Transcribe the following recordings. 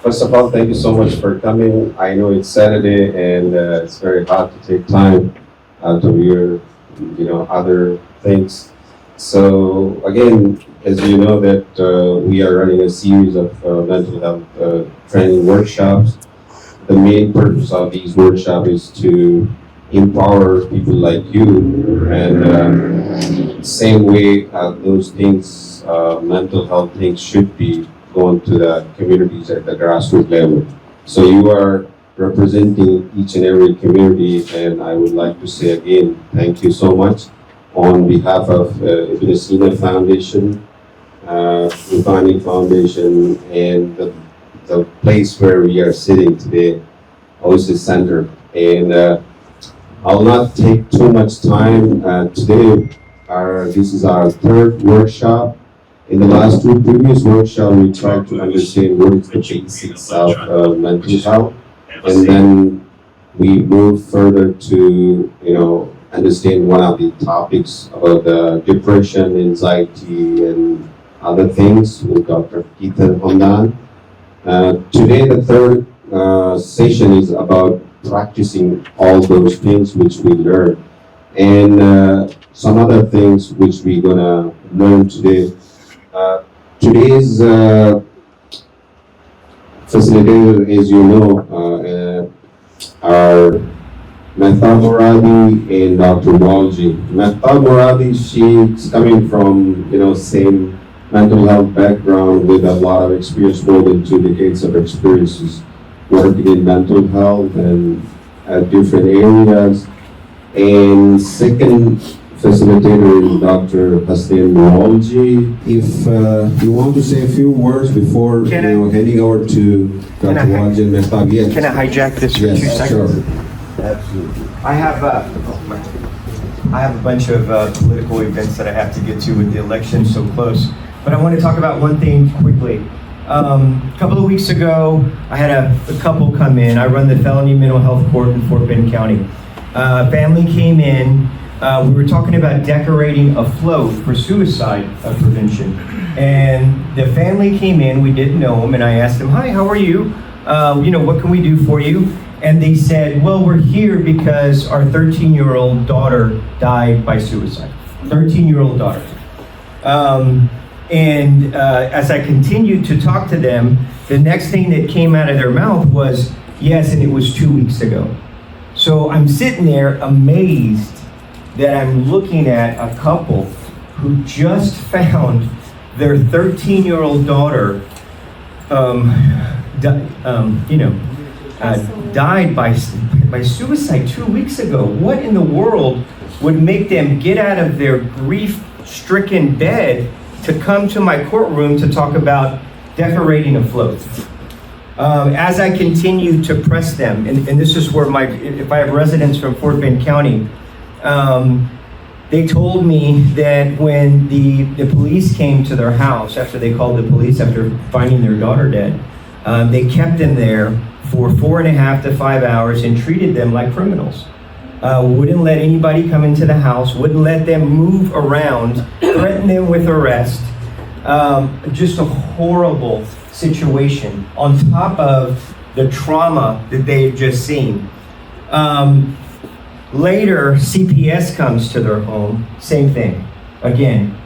First of all, thank you so much for coming. I know it's Saturday and it's very hard to take time out of your, other things. So again, as you know that we are running a series of mental health training workshops. The main purpose of these workshops is to empower people like you, and same way those things, mental health things should be going to the communities at the grassroots level. So you are representing each and every community, and I would like to say again, thank you so much on behalf of Sina Foundation, Rupani Foundation, and the place where we are sitting today, Oasis Center. And I'll not take too much time. Today, this is our third workshop. In the last two previous workshops, we tried to understand what is the basics of mental health, and then we moved further to understand one of the topics about depression, anxiety, and other things with Dr. Keithan Hondan. Today, the third session is about practicing all those things which we learned, and some other things which we're gonna learn today. Today's facilitator, as you know, are Mahtab Moradi and Dr. Walji. Mahtab Moradi, she's coming from same mental health background with a lot of experience, more than 2 decades of experiences working in mental health and at different areas. And second facilitator is Dr. Hasnain Waji. If you want to say a few words before handing over to Dr. Walji and Mahtab. Yes. Can I hijack this for 2 seconds? Sure. Absolutely. I have a bunch of political events that I have to get to with the election so close, but I want to talk about one thing quickly. A couple of weeks ago, I had a couple come in. I run the felony mental health court in Fort Bend County. Family came in. We were talking about decorating a float for suicide prevention. And the family came in, we didn't know them, and I asked them, "Hi, how are you? What can we do for you?" And they said, "Well, we're here because our 13-year-old daughter died by suicide." 13-year-old daughter. As I continued to talk to them, the next thing that came out of their mouth was, "Yes, and it was 2 weeks ago." So I'm sitting there amazed that I'm looking at a couple who just found their 13-year-old daughter died by suicide 2 weeks ago. What in the world would make them get out of their grief-stricken bed to come to my courtroom to talk about decorating a float? As I continue to press them, and this is where if I have residents from Fort Bend County, they told me that when the police came to their house, after they called the police after finding their daughter dead, they kept them there for 4.5 to 5 hours and treated them like criminals. Wouldn't let anybody come into the house, wouldn't let them move around, threatened them with arrest. Just a horrible situation on top of the trauma that they've just seen. Later, CPS comes to their home, same thing. Again,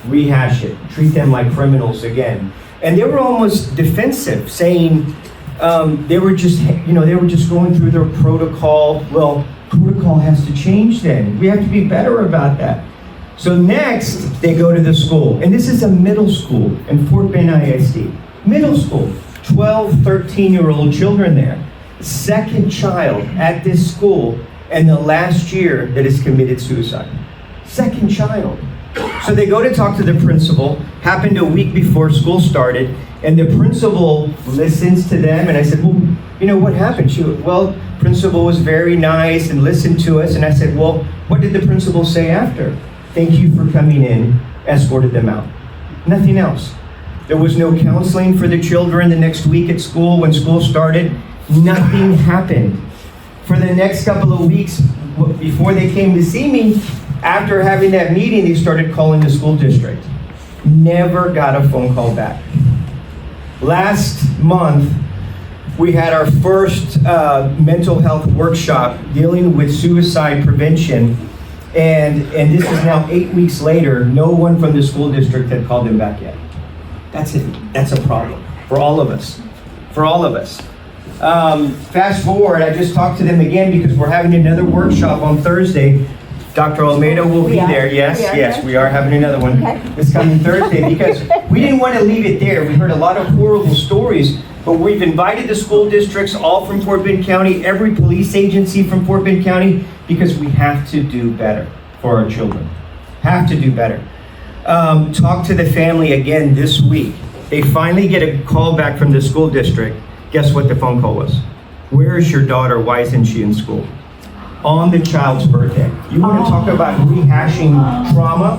rehash it, treat them like criminals again. And they were almost defensive, saying they were just going through their protocol. Well, protocol has to change then. We have to be better about that. So next, they go to the school. And this is a middle school in Fort Bend ISD. Middle school, 12, 13-year-old children there. Second child at this school in the last year that has committed suicide. Second child. So they go to talk to the principal, happened a week before school started, and the principal listens to them, and I said, "Well, what happened?" She went, "Well, principal was very nice and listened to us," and I said, "Well, what did the principal say after?" "Thank you for coming in," escorted them out. Nothing else. There was no counseling for the children the next week at school when school started. Nothing happened. For the next couple of weeks, before they came to see me, after having that meeting, they started calling the school district. Never got a phone call back. Last month, we had our first mental health workshop dealing with suicide prevention. And this is now 8 weeks later, no one from the school district had called him back yet. That's it. That's a problem for all of us. For all of us. Fast forward, I just talked to them again because we're having another workshop on Thursday. Dr. Almeida will be there. Yes, we are having another one this coming Thursday because we didn't want to leave it there. We heard a lot of horrible stories, but we've invited the school districts, all from Fort Bend County, every police agency from Fort Bend County, because we have to do better for our children. Have to do better. Talk to the family again this week. They finally get a call back from the school district. Guess what the phone call was? Where is your daughter? Why isn't she in school? On the child's birthday. You want to talk about rehashing trauma?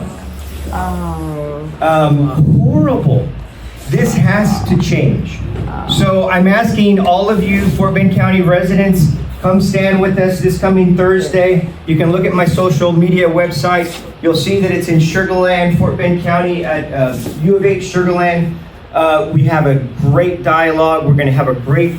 Horrible. This has to change. So I'm asking all of you Fort Bend County residents, come stand with us this coming Thursday. You can look at my social media website. You'll see that it's in Sugar Land, Fort Bend County at U of H Sugar Land. We have a great dialogue. We're going to have a great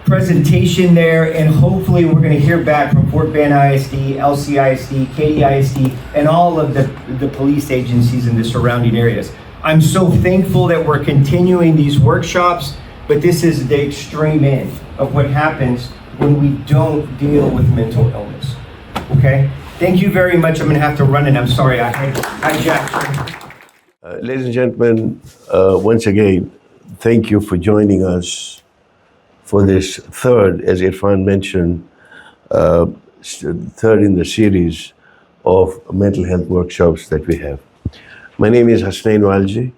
presentation there, and hopefully we're going to hear back from Fort Bend ISD, LCISD, Katy ISD, and all of the police agencies in the surrounding areas. I'm so thankful that we're continuing these workshops, but this is the extreme end of what happens when we don't deal with mental illness. Okay? Thank you very much. I'm going to have to run, and I'm sorry I hijacked you. Ladies and gentlemen, once again, thank you for joining us for this third, as Irfan mentioned, third in the series of mental health workshops that we have. My name is Hasnain Waji.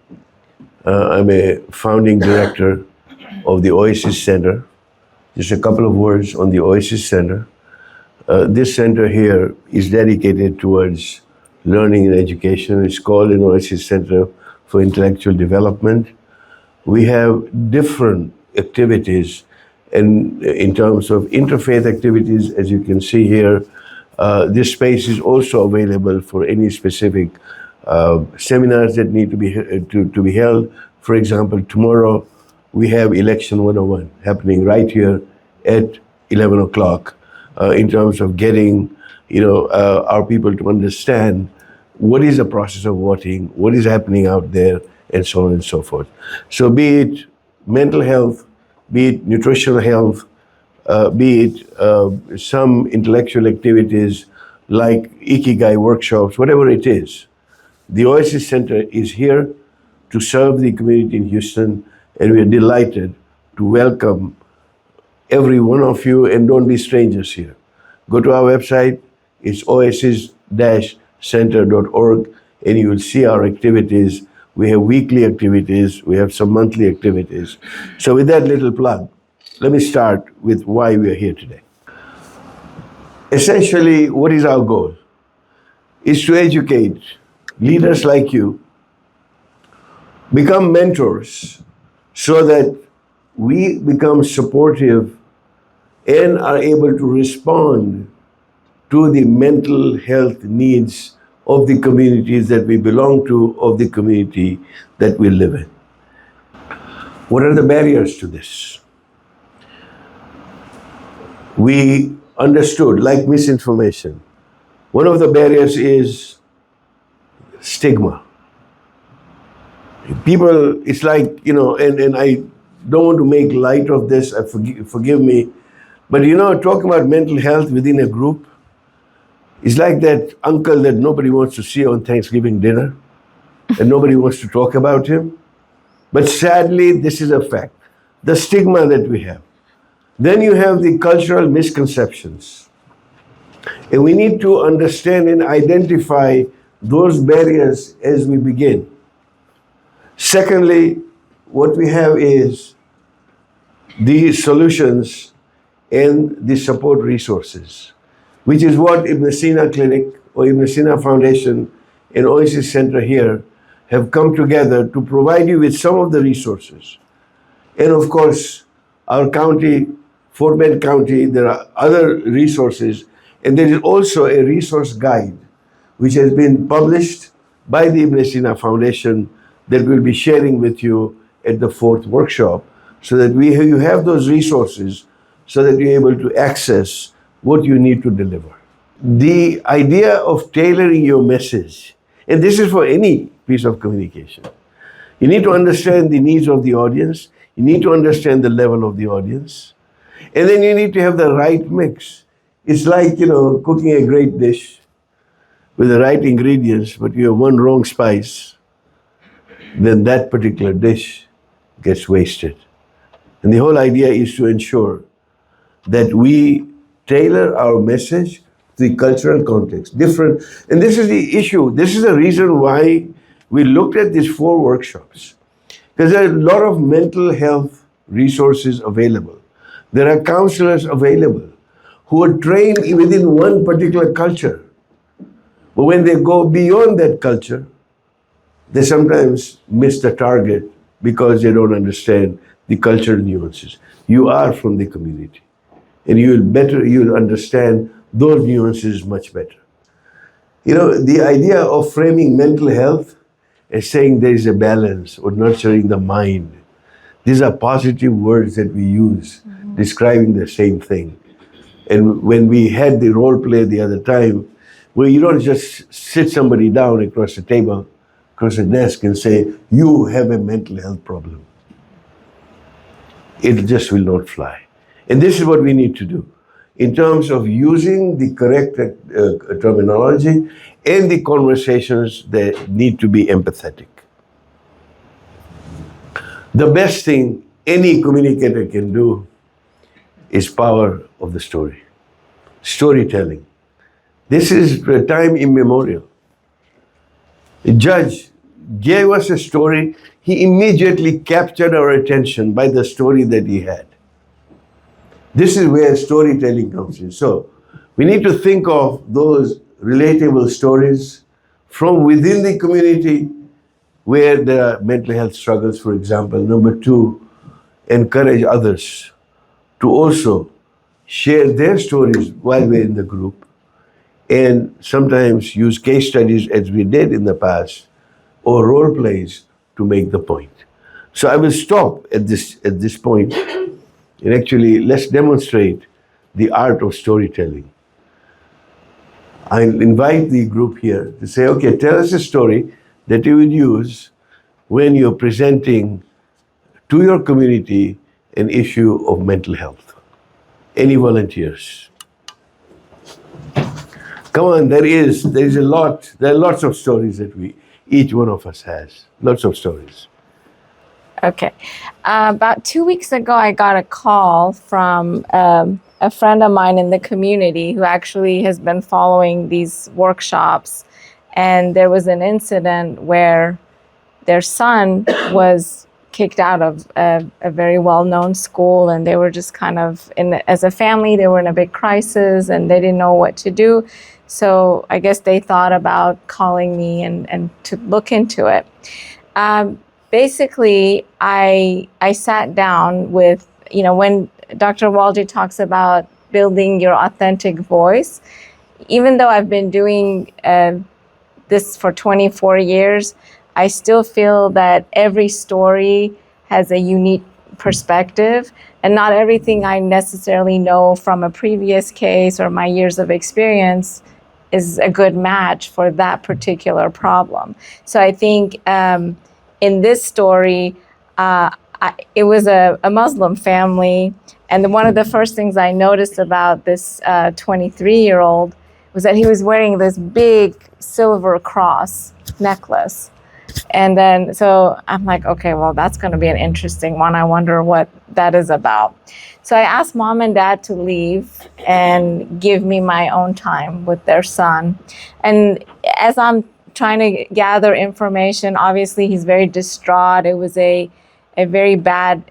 I'm a founding director of the Oasis Center. Just a couple of words on the Oasis Center. This center here is dedicated towards learning and education. It's called an Oasis Center for Intellectual Development. We have different activities and in terms of interfaith activities, as you can see here. This space is also available for any specific seminars that need to be held. For example, tomorrow we have Election 101 happening right here at 11 o'clock in terms of getting our people to understand what is the process of voting, what is happening out there, and so on and so forth. So be it mental health, be it nutritional health, be it some intellectual activities like Ikigai workshops, whatever it is, the Oasis Center is here to serve the community in Houston, and we are delighted to welcome every one of you, and don't be strangers here. Go to our website, it's oasis-center.org, and you will see our activities. We have weekly activities, we have some monthly activities. So with that little plug, let me start with why we are here today. Essentially, what is our goal? Is to educate leaders like you, become mentors, so that we become supportive and are able to respond to the mental health needs of the communities that we belong to, of the community that we live in. What are the barriers to this? We understood, like misinformation, one of the barriers is stigma. People, it's like, and I don't want to make light of this, forgive me, but talking about mental health within a group is like that uncle that nobody wants to see on Thanksgiving dinner and nobody wants to talk about him. But sadly, this is a fact. The stigma that we have. Then you have the cultural misconceptions. And we need to understand and identify those barriers as we begin. Secondly, what we have is the solutions and the support resources, which is what Ibn Sina Clinic or Ibn Sina Foundation and Oasis Center here have come together to provide you with some of the resources. And of course, our county, Fort Bend County, there are other resources, and there is also a resource guide which has been published by the Ibn Sina Foundation that we'll be sharing with you at the fourth workshop, so that you have those resources so that you're able to access what you need to deliver. The idea of tailoring your message, and this is for any piece of communication, you need to understand the needs of the audience, you need to understand the level of the audience, and then you need to have the right mix. It's like, cooking a great dish with the right ingredients, but you have one wrong spice, then that particular dish gets wasted. And the whole idea is to ensure that we tailor our message to the cultural context. Different, and this is the issue. This is the reason why we looked at these 4 workshops. Because there are a lot of mental health resources available. There are counselors available who are trained within one particular culture. But when they go beyond that culture, they sometimes miss the target because they don't understand the cultural nuances. You are from the community, and you'll understand those nuances much better. The idea of framing mental health as saying there is a balance or nurturing the mind, these are positive words that we use describing the same thing. And when we had the role play the other time, where you don't just sit somebody down across the table, across the desk and say, you have a mental health problem. It just will not fly. And this is what we need to do in terms of using the correct terminology and the conversations that need to be empathetic. The best thing any communicator can do is power of the story. Storytelling. This is time immemorial. A judge gave us a story. He immediately captured our attention by the story that he had. This is where storytelling comes in. So we need to think of those relatable stories from within the community where there are mental health struggles, for example. Number 2, encourage others to also share their stories while we're in the group, and sometimes use case studies as we did in the past, or role plays to make the point. So I will stop at this point, and actually let's demonstrate the art of storytelling. I invite the group here to say, okay, tell us a story that you would use when you're presenting to your community an issue of mental health. Any volunteers? Come on, there are lots of stories that each one of us has. Lots of stories. Okay. About 2 weeks ago, I got a call from a friend of mine in the community who actually has been following these workshops. And there was an incident where their son was kicked out of a very well-known school, and they were just kind of, as a family, they were in a big crisis and they didn't know what to do. So I guess they thought about calling me and to look into it. Basically, I sat down with, when Dr. Walji talks about building your authentic voice, even though I've been doing this for 24 years, I still feel that every story has a unique perspective, and not everything I necessarily know from a previous case or my years of experience is a good match for that particular problem. So I think in this story, it was a Muslim family, and one of the first things I noticed about this 23-year-old was that he was wearing this big silver cross necklace. And then, so I'm like, okay, well, that's going to be an interesting one. I wonder what that is about. So I asked mom and dad to leave and give me my own time with their son. And as I'm trying to gather information, obviously he's very distraught. It was a very bad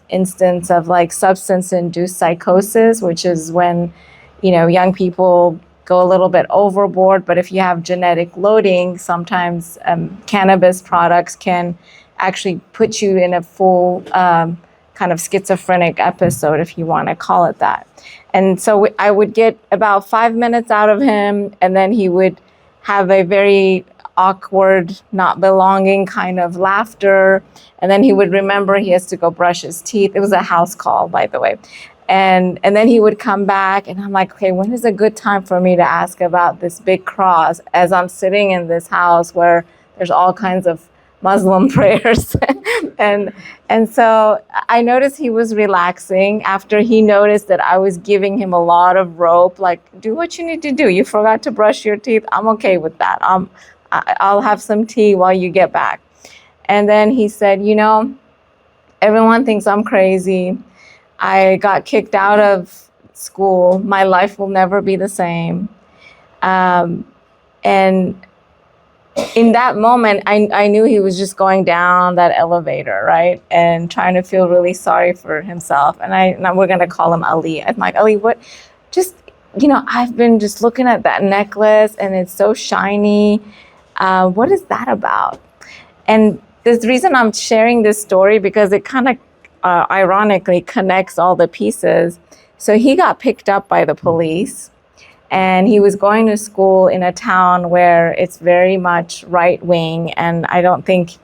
instance of like substance-induced psychosis, which is when, young people go a little bit overboard, but if you have genetic loading, sometimes cannabis products can actually put you in a full kind of schizophrenic episode, if you want to call it that. And so I would get about 5 minutes out of him, and then he would have a very awkward, not belonging kind of laughter. And then he would remember he has to go brush his teeth. It was a house call, by the way. And then he would come back, and I'm like, okay, when is a good time for me to ask about this big cross as I'm sitting in this house where there's all kinds of Muslim prayers. and so I noticed he was relaxing after he noticed that I was giving him a lot of rope, like, do what you need to do. You forgot to brush your teeth. I'm okay with that. I'll have some tea while you get back. And then he said, everyone thinks I'm crazy. I got kicked out of school. My life will never be the same. And in that moment, I knew he was just going down that elevator, right? And trying to feel really sorry for himself. And we're going to call him Ali. I'm like, Ali, what? Just, I've been just looking at that necklace and it's so shiny. What is that about? And the reason I'm sharing this story, because it kind of ironically connects all the pieces. So he got picked up by the police, and he was going to school in a town where it's very much right wing, and I don't think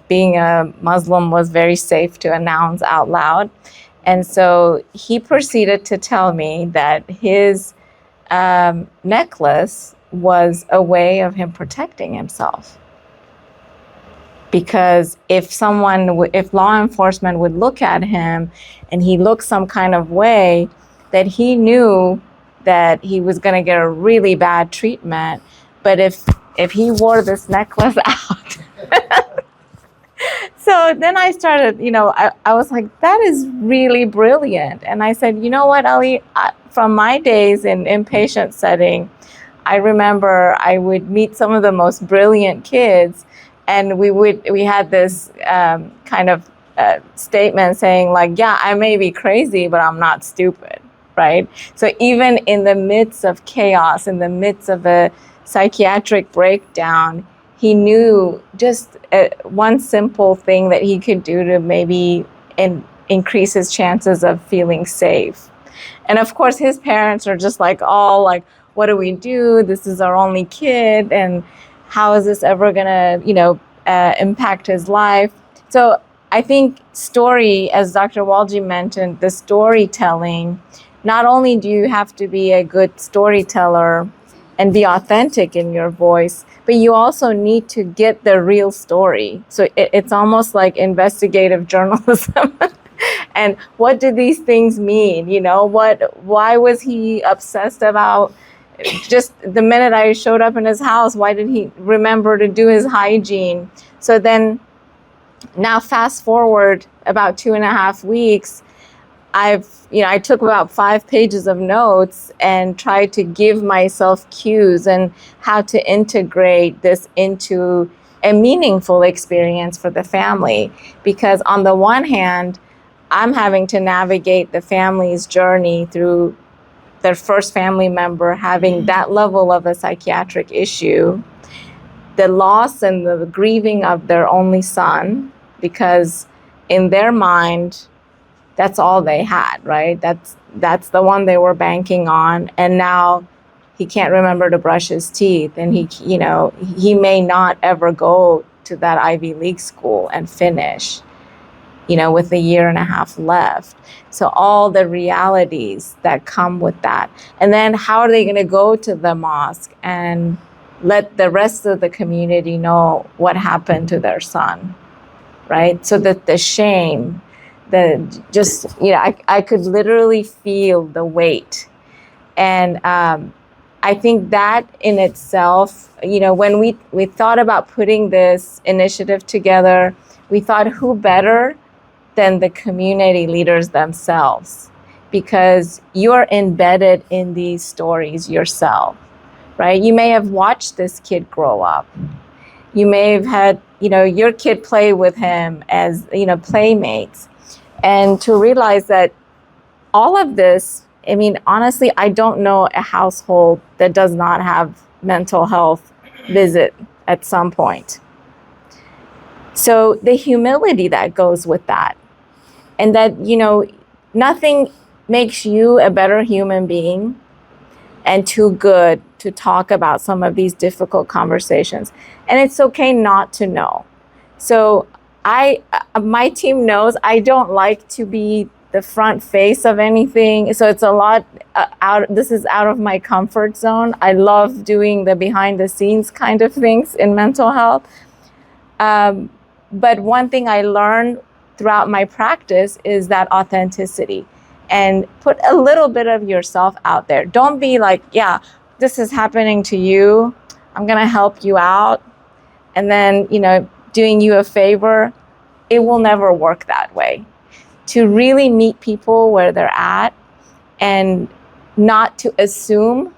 being a Muslim was very safe to announce out loud. And so he proceeded to tell me that his necklace was a way of him protecting himself. Because if law enforcement would look at him and he looked some kind of way, that he knew that he was going to get a really bad treatment. But if he wore this necklace out, so then I started, I was like, that is really brilliant. And I said, you know what, Ali, from my days in inpatient setting, I remember I would meet some of the most brilliant kids. And we had this kind of statement saying like, yeah, I may be crazy, but I'm not stupid, right? So even in the midst of chaos, in the midst of a psychiatric breakdown, he knew just one simple thing that he could do to maybe increase his chances of feeling safe. And of course, his parents are just like, all like, what do we do? This is our only kid. And how is this ever gonna, impact his life? So I think story, as Dr. Walji mentioned, the storytelling, not only do you have to be a good storyteller and be authentic in your voice, but you also need to get the real story. So it's almost like investigative journalism. And what do these things mean? Why was he obsessed about just the minute I showed up in his house? Why did he remember to do his hygiene? So then now fast forward about 2.5 weeks, I took about 5 pages of notes and tried to give myself cues and how to integrate this into a meaningful experience for the family. Because on the one hand, I'm having to navigate the family's journey through their first family member having that level of a psychiatric issue, the loss and the grieving of their only son, because in their mind, that's all they had, right? That's the one they were banking on. And now he can't remember to brush his teeth, and he may not ever go to that Ivy League school and finish, with 1.5 years left. So all the realities that come with that. And then how are they going to go to the mosque and let the rest of the community know what happened to their son, right? So that the shame, I could literally feel the weight. And I think that in itself, when we thought about putting this initiative together, we thought, who better than the community leaders themselves? Because you're embedded in these stories yourself, right? You may have watched this kid grow up. You may have had, your kid play with him as, playmates. And to realize that all of this, honestly, I don't know a household that does not have mental health visit at some point. So the humility that goes with that, and that, nothing makes you a better human being and too good to talk about some of these difficult conversations. And it's okay not to know. So my team knows I don't like to be the front face of anything. So it's a lot this is out of my comfort zone. I love doing the behind the scenes kind of things in mental health. But one thing I learned throughout my practice is that authenticity, and put a little bit of yourself out there. Don't be like, yeah, this is happening to you, I'm gonna help you out, and then, doing you a favor. It will never work that way. To really meet people where they're at and not to assume,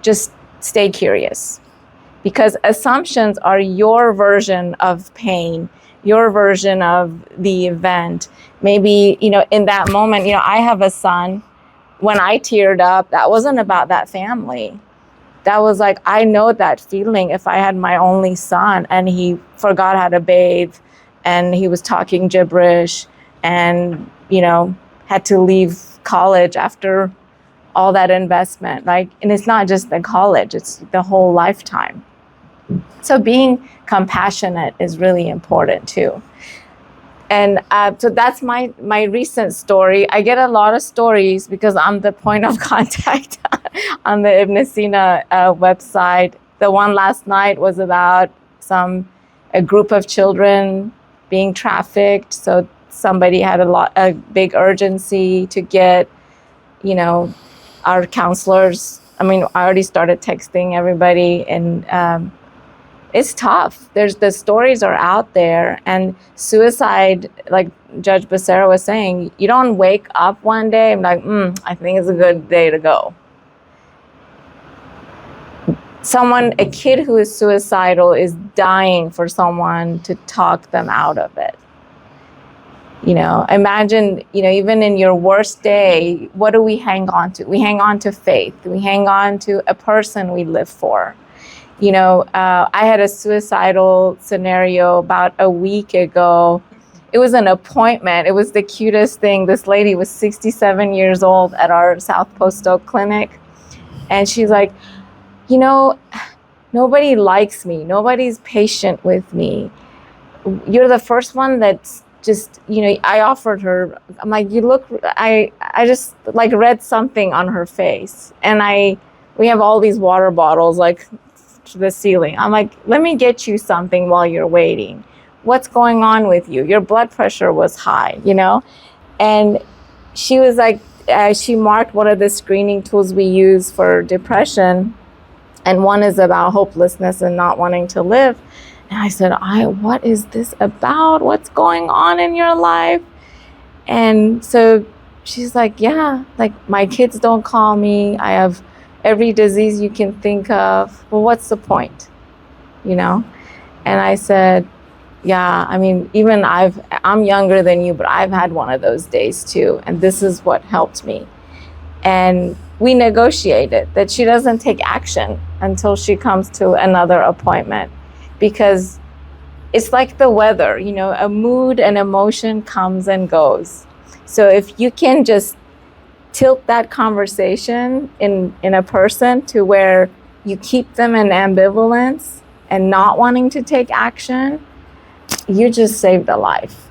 just stay curious. Because assumptions are your version of pain, your version of the event. Maybe, in that moment, I have a son. When I teared up, that wasn't about that family. That was like, I know that feeling if I had my only son and he forgot how to bathe and he was talking gibberish and, had to leave college after all that investment. And it's not just the college, it's the whole lifetime. So being compassionate is really important too. And so that's my recent story. I get a lot of stories because I'm the point of contact on the Ibn Sina website. The one last night was about a group of children being trafficked. So somebody had a big urgency to get, our counselors. I already started texting everybody, and it's tough. The stories are out there, and suicide, like Judge Becerra was saying, you don't wake up one day and like, I think it's a good day to go. A kid who is suicidal is dying for someone to talk them out of it. Imagine, even in your worst day, what do we hang on to? We hang on to faith. We hang on to a person we live for. I had a suicidal scenario about a week ago. It was an appointment. It was the cutest thing. This lady was 67 years old at our South Post Oak clinic. And she's like, nobody likes me. Nobody's patient with me. You're the first one that's just, I offered her, I'm like, I just like read something on her face. And we have all these water bottles like to the ceiling. I'm like, let me get you something while you're waiting. What's going on with you? Your blood pressure was high, And she was like, she marked one of the screening tools we use for depression. And one is about hopelessness and not wanting to live. And I said, what is this about? What's going on in your life? And so she's like, yeah, like my kids don't call me. I have every disease you can think of. Well, what's the point? And I said, yeah, even I'm younger than you, but I've had one of those days too. And this is what helped me. And we negotiated that she doesn't take action until she comes to another appointment, because it's like the weather, a mood and emotion comes and goes. So if you can just tilt that conversation in a person to where you keep them in ambivalence and not wanting to take action, you just saved a life.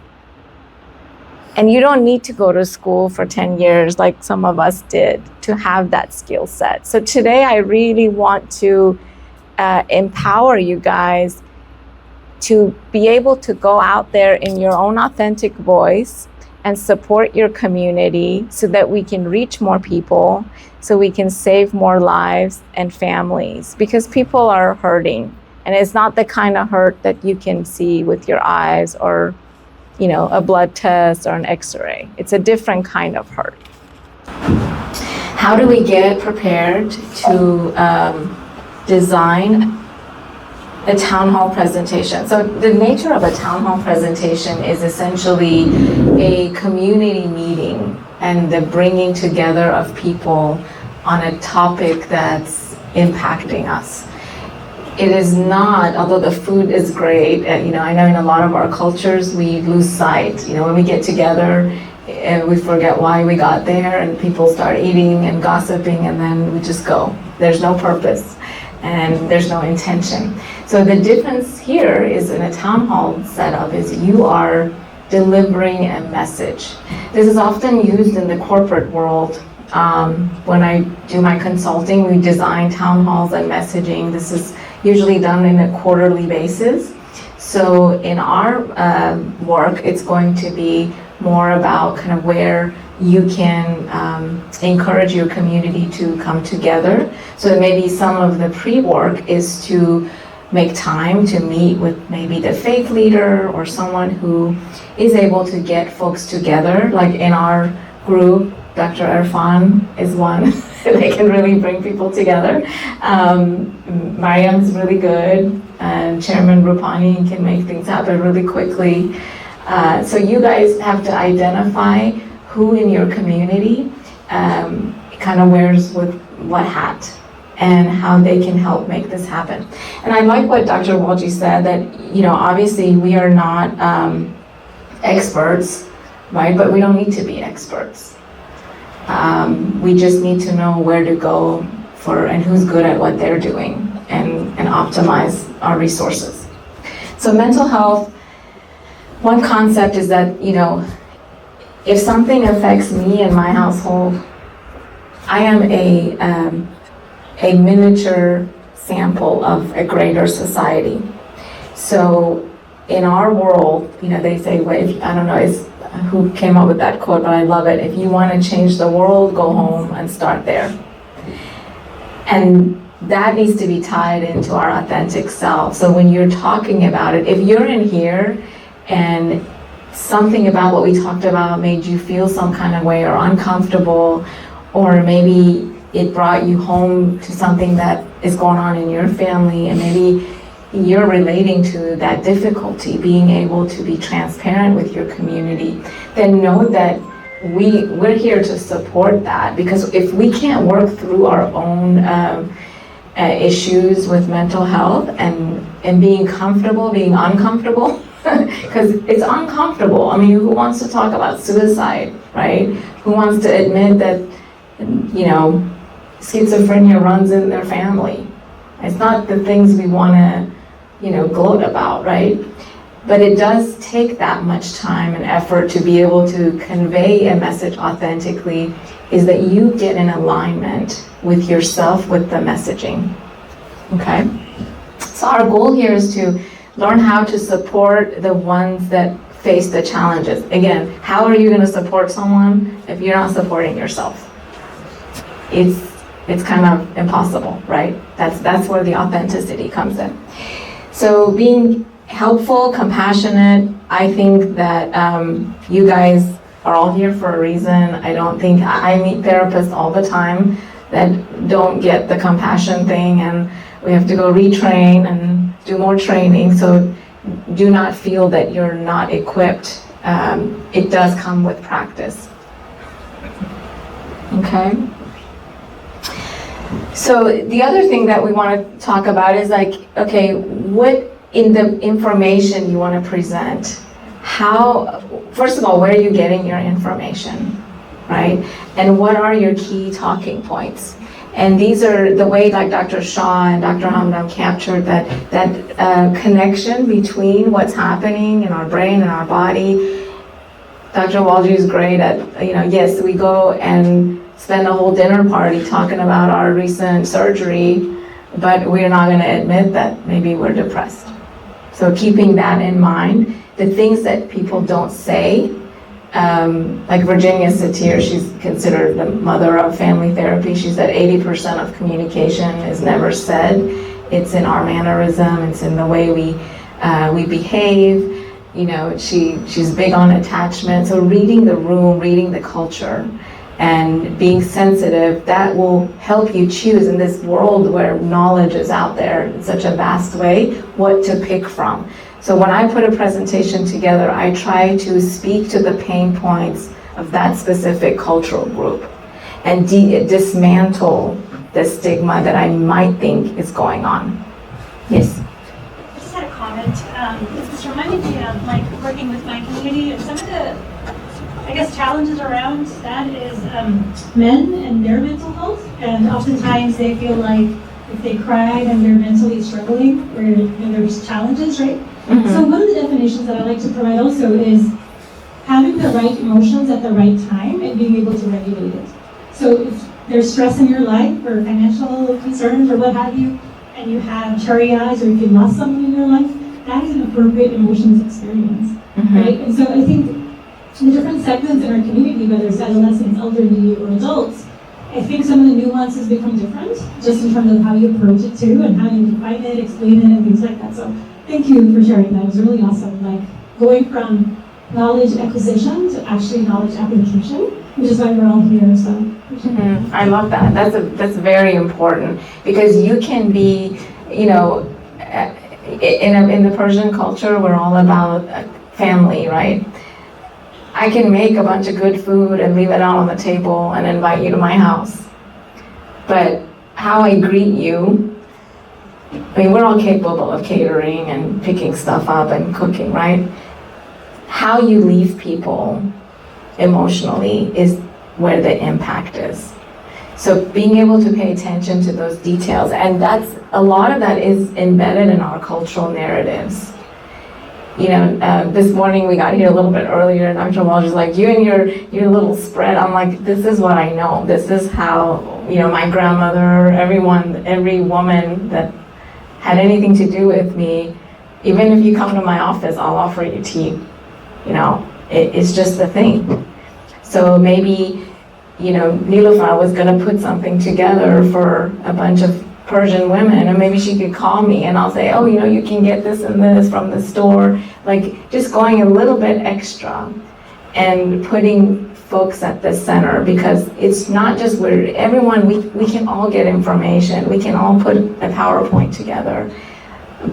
And you don't need to go to school for 10 years like some of us did to have that skill set. So today I really want to empower you guys to be able to go out there in your own authentic voice and support your community so that we can reach more people, so we can save more lives and families, because people are hurting. And it's not the kind of hurt that you can see with your eyes or a blood test or an x-ray. It's a different kind of hurt. How do we get prepared to design a town hall presentation? So the nature of a town hall presentation is essentially a community meeting and the bringing together of people on a topic that's impacting us. It is not, although the food is great, I know in a lot of our cultures we lose sight. When we get together, we forget why we got there, and people start eating and gossiping, and then we just go. There's no purpose and there's no intention. So the difference here is in a town hall setup is you are delivering a message. This is often used in the corporate world. When I do my consulting, we design town halls and messaging. This is usually done in a quarterly basis. So in our work, it's going to be more about kind of where you can encourage your community to come together. So maybe some of the pre-work is to make time to meet with maybe the faith leader or someone who is able to get folks together. Like in our group, Dr. Irfan is one. They can really bring people together. Mariam's really good, and Chairman Rupani can make things happen really quickly. So you guys have to identify who in your community kind of wears with what hat and how they can help make this happen. And I like what Dr. Walji said, that, you know, obviously we are not experts, right? But we don't need to be experts. We just need to know where to go for and who's good at what they're doing and optimize our resources. So mental health, one concept is that, you know, if something affects me and my household, I am a miniature sample of a greater society. So in our world, you know, they say, well, I don't know who came up with that quote, but I love it. If you want to change the world, go home and start there. And that needs to be tied into our authentic self. So when you're talking about it, if you're in here and something about what we talked about made you feel some kind of way or uncomfortable, or maybe it brought you home to something that is going on in your family, and maybe you're relating to that difficulty, being able to be transparent with your community, then know that we're here to support that. Because if we can't work through our own issues with mental health and being comfortable, being uncomfortable, because it's uncomfortable. I mean, who wants to talk about suicide, right? Who wants to admit that, you know, schizophrenia runs in their family? It's not the things we want to, you know, gloat about, right? But it does take that much time and effort to be able to convey a message authentically, is that you get in alignment with yourself, with the messaging, okay? So our goal here is to learn how to support the ones that face the challenges. Again, how are you going to support someone if you're not supporting yourself? It's kind of impossible, right? That's where the authenticity comes in. So being helpful, compassionate, I think that you guys are all here for a reason. I don't think, I meet therapists all the time that don't get the compassion thing, and we have to go retrain and do more training. So do not feel that you're not equipped. It does come with practice. Okay. So the other thing that we want to talk about is like, okay, what in the information you want to present, how, first of all, where are you getting your information, right? And what are your key talking points? And these are the way, like Dr. Shah and Dr. Hamdam captured that connection between what's happening in our brain and our body. Dr. Walji is great at, you know, yes, we go and spend a whole dinner party talking about our recent surgery, but we're not going to admit that maybe we're depressed. So keeping that in mind, the things that people don't say, like Virginia Satir, she's considered the mother of family therapy. She said 80% of communication is never said. It's in our mannerism, it's in the way we behave. You know, she's big on attachment. So reading the room, reading the culture, and being sensitive, that will help you choose in this world where knowledge is out there in such a vast way, what to pick from. So when I put a presentation together, I try to speak to the pain points of that specific cultural group and dismantle the stigma that I might think is going on. Yes? I just had a comment. This reminded me of like working with my community, and some of the I guess, challenges around that is men and their mental health, and oftentimes they feel like if they cry, then they're mentally struggling, or there's challenges, right? Mhm. So one of the definitions that I like to provide also is having the right emotions at the right time and being able to regulate it. So if there's stress in your life or financial concerns or what have you, and you have cherry eyes or if you lost someone in your life, that is an appropriate emotions experience, right? And so I think the different segments in our community, whether it's adolescents, elderly, or adults, I think some of the nuances become different, just in terms of how you approach it too, and how you define it, explain it, and things like that. So thank you for sharing that. It was really awesome. Like going from knowledge acquisition to actually knowledge application, which is why we're all here. So I love that. That's very important, because you can be, you know, in the Persian culture, we're all about family, right? I can make a bunch of good food and leave it out on the table and invite you to my house. But how I greet you, I mean, we're all capable of catering and picking stuff up and cooking, right? How you leave people emotionally is where the impact is. So being able to pay attention to those details, and that's a lot of that is embedded in our cultural narratives. You know, this morning we got here a little bit earlier, and Dr. Walji's like, you and your little spread. I'm like, this is what I know. This is how, you know, my grandmother, every woman that had anything to do with me, even if you come to my office, I'll offer you tea. You know, it's just the thing. So maybe, you know, Niloufar was gonna put something together for a bunch of Persian women, and maybe she could call me and I'll say, oh, you know, you can get this and this from the store. Like just going a little bit extra and putting folks at the center, because it's not just where everyone, we can all get information, we can all put a PowerPoint together,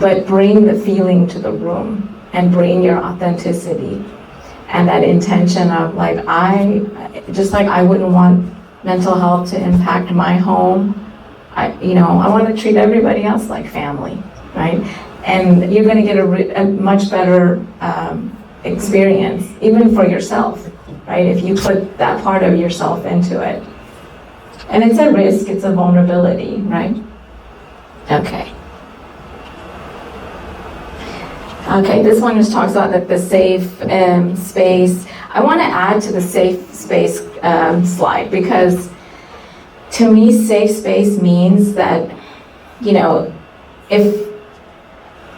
but bring the feeling to the room and bring your authenticity and that intention of like, I wouldn't want mental health to impact my home. I want to treat everybody else like family, right? And you're going to get a much better experience, even for yourself, right? If you put that part of yourself into it. And it's a risk, it's a vulnerability, right? Okay. Okay, this one just talks about the safe space. I want to add to the safe space slide, because to me, safe space means that, you know, if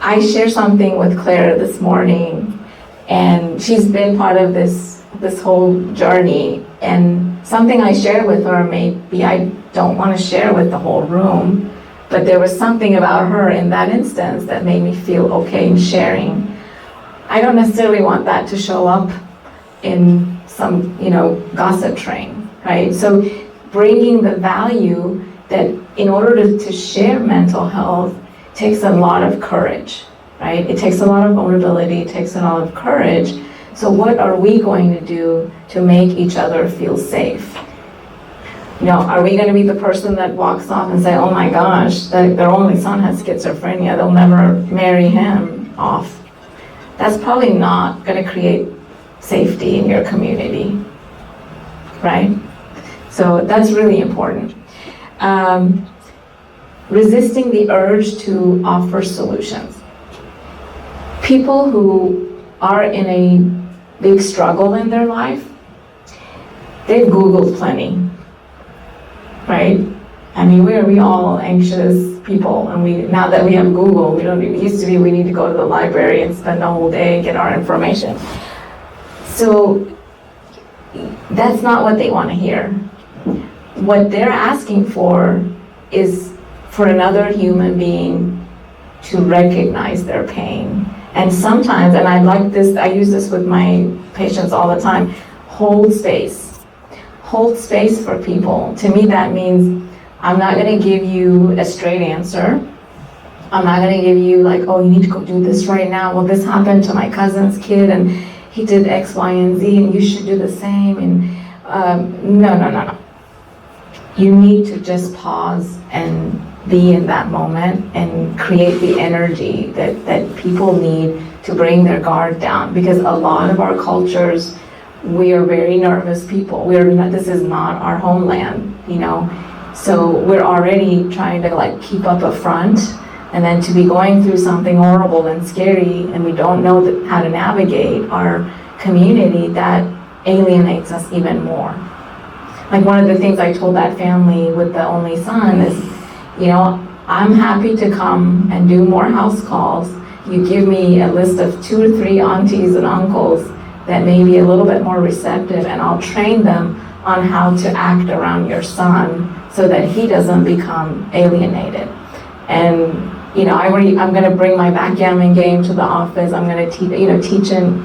I share something with Claire this morning, and she's been part of this whole journey, and something I shared with her, maybe I don't want to share with the whole room, but there was something about her in that instance that made me feel okay in sharing. I don't necessarily want that to show up in some, you know, gossip train, right? So bringing the value that in order to share mental health takes a lot of courage, right? It takes a lot of vulnerability, it takes a lot of courage. So what are we going to do to make each other feel safe? You know, are we going to be the person that walks off and say, oh my gosh, their only son has schizophrenia, they'll never marry him off? That's probably not going to create safety in your community, right? So that's really important. Resisting the urge to offer solutions. People who are in a big struggle in their life, they've Googled plenty, right? I mean, we all anxious people, and now that we have Google, we used to be, we need to go to the library and spend the whole day and get our information. So that's not what they want to hear. What they're asking for is for another human being to recognize their pain. And sometimes, and I use this with my patients all the time, hold space. Hold space for people. To me, that means I'm not going to give you a straight answer. I'm not going to give you like, oh, you need to go do this right now. Well, this happened to my cousin's kid, and he did X, Y, and Z, and you should do the same. And no. You need to just pause and be in that moment and create the energy that people need to bring their guard down. Because a lot of our cultures, we are very nervous people. This is not our homeland, you know. So we're already trying to like keep up a front, and then to be going through something horrible and scary, and we don't know how to navigate our community, that alienates us even more. Like one of the things I told that family with the only son is, you know, I'm happy to come and do more house calls. You give me a list of 2 or 3 aunties and uncles that may be a little bit more receptive, and I'll train them on how to act around your son so that he doesn't become alienated. And you know, I'm going to bring my backgammon game to the office. I'm going to teaching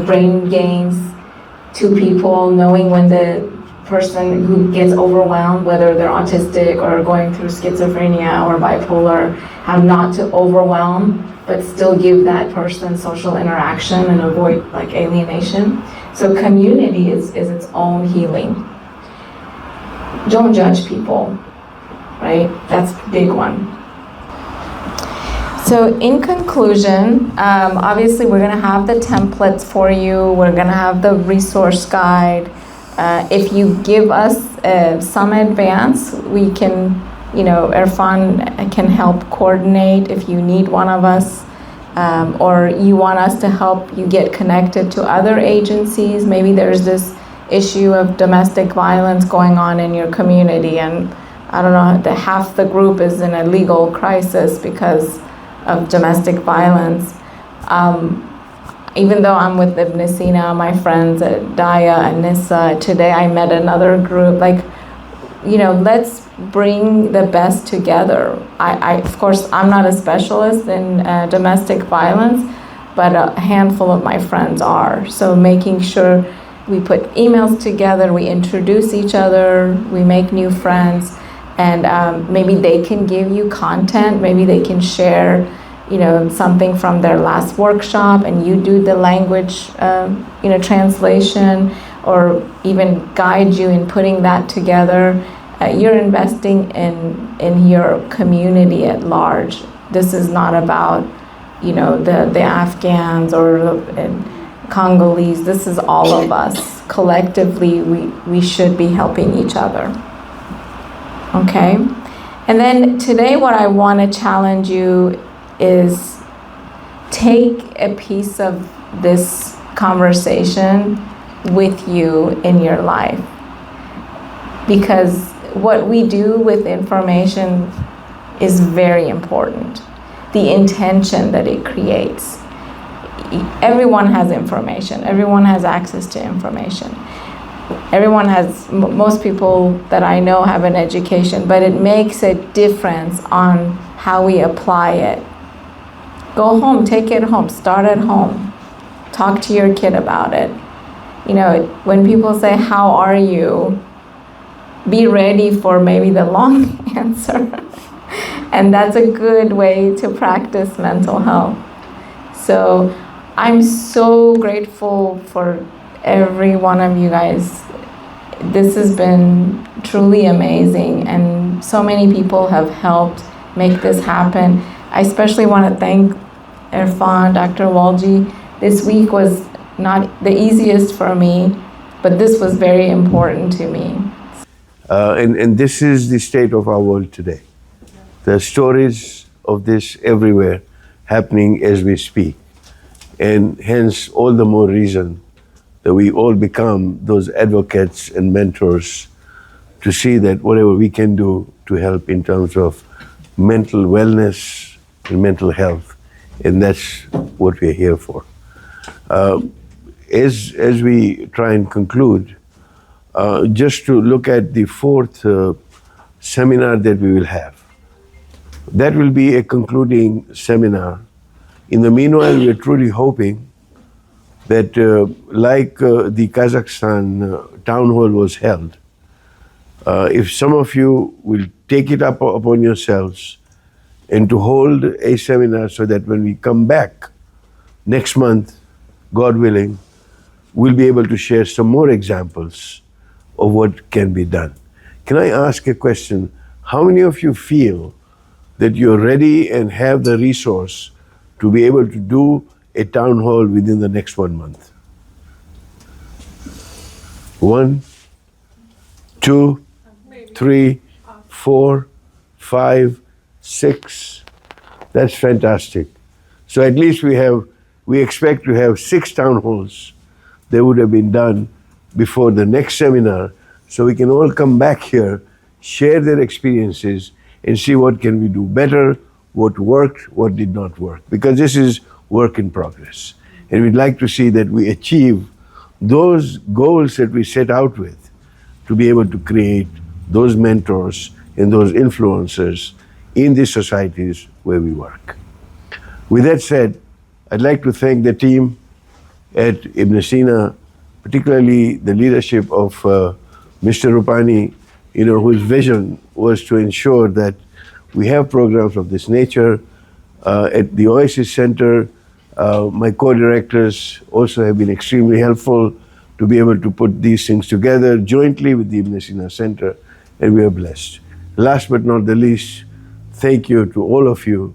brain games to people, knowing when the person who gets overwhelmed, whether they're autistic or going through schizophrenia or bipolar, how not to overwhelm, but still give that person social interaction and avoid like alienation. So community is its own healing. Don't judge people, right? That's a big one. So in conclusion, obviously we're gonna have the templates for you. We're gonna have the resource guide. If you give us some advance, we can, you know, Irfan can help coordinate if you need one of us, or you want us to help you get connected to other agencies. Maybe there's this issue of domestic violence going on in your community, and I don't know, half the group is in a legal crisis because of domestic violence. Even though I'm with Ibn Sina, my friends at Daya and Nissa, today I met another group. Like, you know, let's bring the best together. I of course, I'm not a specialist in domestic violence, but a handful of my friends are. So making sure we put emails together, we introduce each other, we make new friends, and maybe they can give you content, maybe they can share, you know, something from their last workshop, and you do the language, you know, translation, or even guide you in putting that together. You're investing in your community at large. This is not about, you know, the Afghans or the Congolese. This is all of us. Collectively, we should be helping each other. Okay? And then today what I want to challenge you is take a piece of this conversation with you in your life. Because what we do with information is very important. The intention that it creates. Everyone has information. Everyone has access to information. Everyone has, most people that I know have an education, but it makes a difference on how we apply it. Go home, take it home, start at home. Talk to your kid about it. You know, when people say, how are you? Be ready for maybe the long answer. And that's a good way to practice mental health. So I'm so grateful for every one of you guys. This has been truly amazing, and so many people have helped make this happen. I especially want to thank Irfan, Dr. Walji. This week was not the easiest for me, but this was very important to me. And this is the state of our world today. There are stories of this everywhere happening as we speak. And hence, all the more reason that we all become those advocates and mentors to see that whatever we can do to help in terms of mental wellness and mental health, and that's what we're here for. As we try and conclude, just to look at the fourth seminar that we will have. That will be a concluding seminar. In the meanwhile, we are truly hoping that like the Kazakhstan town hall was held, if some of you will take it upon yourselves and to hold a seminar so that when we come back next month, God willing, we'll be able to share some more examples of what can be done. Can I ask a question? How many of you feel that you're ready and have the resource to be able to do a town hall within the next 1 month? 1, 2, 3, 4, 5, 6. That's fantastic. So at least we expect to have 6 town halls that would have been done before the next seminar, so we can all come back here, share their experiences, and see what can we do better, what worked, what did not work. Because this is work in progress. And we'd like to see that we achieve those goals that we set out with, to be able to create those mentors and those influencers in the societies where we work. With that said, I'd like to thank the team at Ibn Sina, particularly the leadership of Mr. Rupani, whose vision was to ensure that we have programs of this nature. At the Oasis Center, my co-directors also have been extremely helpful to be able to put these things together jointly with the Ibn Sina Center, and we are blessed. Last but not the least, thank you to all of you,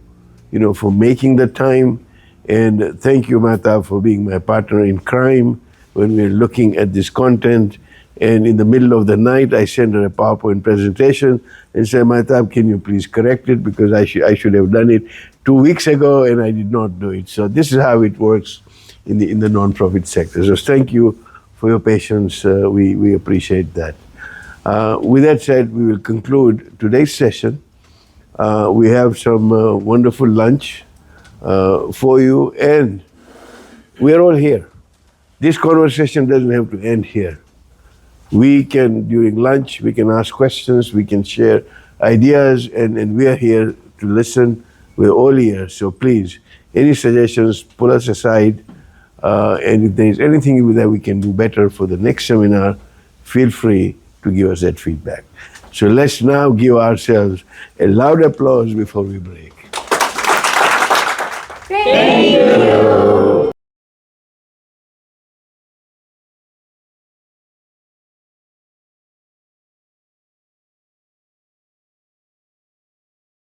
for making the time, and thank you, Mahtab, for being my partner in crime when we're looking at this content. And in the middle of the night, I sent her a PowerPoint presentation and said, Mahtab, can you please correct it? Because I should have done it 2 weeks ago and I did not do it. So this is how it works in the non-profit sector. So thank you for your patience. We appreciate that. With that said, we will conclude today's session. We have some wonderful lunch for you, and we are all here. This conversation doesn't have to end here. We can, during lunch, we can ask questions, we can share ideas, and we are here to listen. We're all here, so please, any suggestions, pull us aside, and if there is anything that we can do better for the next seminar, feel free to give us that feedback. So let's now give ourselves a loud applause before we break. Thank you.